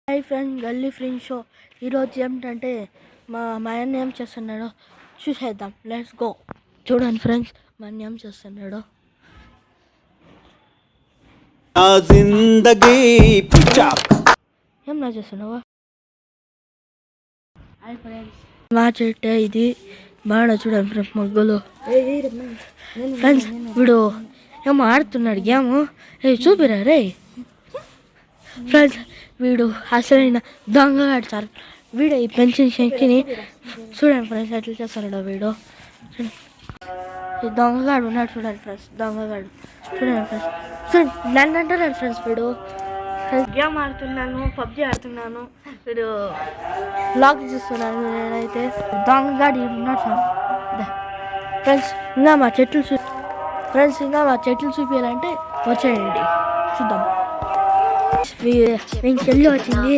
Hi friend, గల్లీ friend show. ఈరోజు ఏమిటంటే మా ఆయన ఏం చేస్తున్నాడో చూసేద్దాం. Let's go. చూడండి ఫ్రెండ్స్, మా అన్న ఏం చేస్తున్నాడో. ఏం నా చేస్తున్నావా? హాయ్ ఫ్రెండ్స్, మా చెట్టే ఇది. బాగా చూడండి ఫ్రెండ్స్, మొగ్గలు. ఫ్రెండ్స్, వీడు ఏమో ఆడుతున్నాడు గేమ్. చూపిరా రే ఫ్రెండ్స్. వీడు అసలైన దొంగ ఆడతారు. వీడు ఈ పెన్షన్ శక్తిని చూడండి ఫ్రెండ్స్, ఎట్లా చేస్తాడు వీడు. ఈ దొంగగాడు ఉన్నాడు చూడండి ఫ్రెండ్స్, దొంగగాడు చూడండి ఫ్రెండ్స్. చూడండి, నన్ను అంటున్నాడు ఫ్రెండ్స్. వీడు గేమ్ ఆడుతున్నాను, పబ్జి ఆడుతున్నాను, వీడు లాక్ చేస్తున్నాను. నేనైతే దొంగగాడు ఉన్నాడు ఫ్రెండ్స్. ఇంకా మా చెట్లు చూపించాలంటే వచ్చేయండి, చూద్దాం. నేను చెల్లి వచ్చింది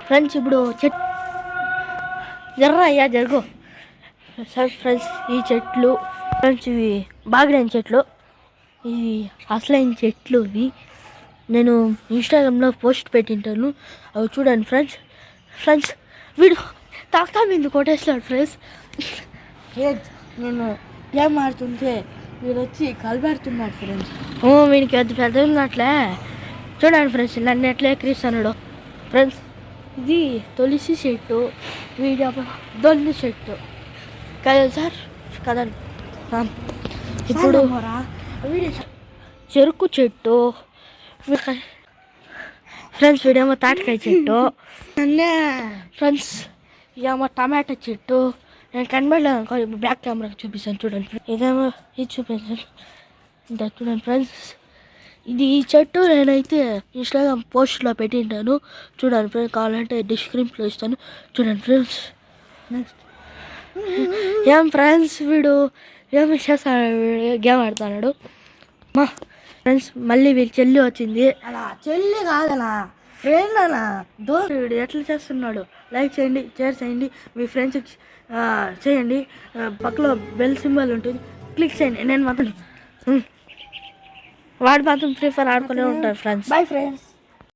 ఫ్రెండ్స్. ఇప్పుడు అయ్యా జరుగు ఫ్రెండ్స్. ఈ చెట్లు ఫ్రెండ్స్, ఇవి బాగిన చెట్లు, ఇవి అసలైన చెట్లు. ఇవి నేను ఇన్స్టాగ్రామ్లో పోస్ట్ పెట్టింటాను, అవి చూడండి ఫ్రెండ్స్. వీడు తాకా మీద కొట్టేస్తాడు ఫ్రెండ్స్. నేను ఏం ఆడుతుంటే వీడు వచ్చి కలబెడుతున్నాడు ఫ్రెండ్స్. వీడికి పెద్ద ఉన్నట్లే చూడండి ఫ్రెండ్స్, నన్ను ఎట్లా ఎక్కిరిస్తున్నాడు ఫ్రెండ్స్. ఇది తులసి చెట్టు, వీడి దొల్లి చెట్టు కదా సార్, కదండి. ఇప్పుడు చెరుకు చెట్టు ఫ్రెండ్స్. వీడేమో తాటికాయ చెట్టు ఫ్రెండ్స్. ఇదేమో టమాటా చెట్టు. నేను కనబడలేదు, బ్యాక్ కెమెరాకి చూపిస్తాను చూడండి. ఇదేమో ఇది చూపించాను చూడండి ఫ్రెండ్స్. ఇది ఈ చెట్టు నేనైతే ఇన్స్టాగ్రామ్ పోస్ట్లో పెట్టింటాను, చూడండి ఫ్రెండ్స్. కావాలంటే డిస్క్రిప్షన్లో ఇస్తాను, చూడండి ఫ్రెండ్స్. నెక్స్ట్ ఏం ఫ్రెండ్స్, వీడు ఏమి చేస్తాడు, గేమ్ ఆడుతున్నాడు మా ఫ్రెండ్స్. మళ్ళీ వీళ్ళ చెల్లి వచ్చింది. అలా చెల్లి కాదనా, ఫ్రెండ్ అనా. వీడు ఎట్లా చేస్తున్నాడు. లైక్ చేయండి, షేర్ చేయండి, మీ ఫ్రెండ్స్కి చేయండి. పక్కలో బెల్ సింబల్ ఉంటుంది, క్లిక్ చేయండి. నేను మాత్రం వాడు మాత్రం ఫ్రీ ఫైర్ ఆడుకునే ఉంటారు ఫ్రెండ్స్. Bye friends.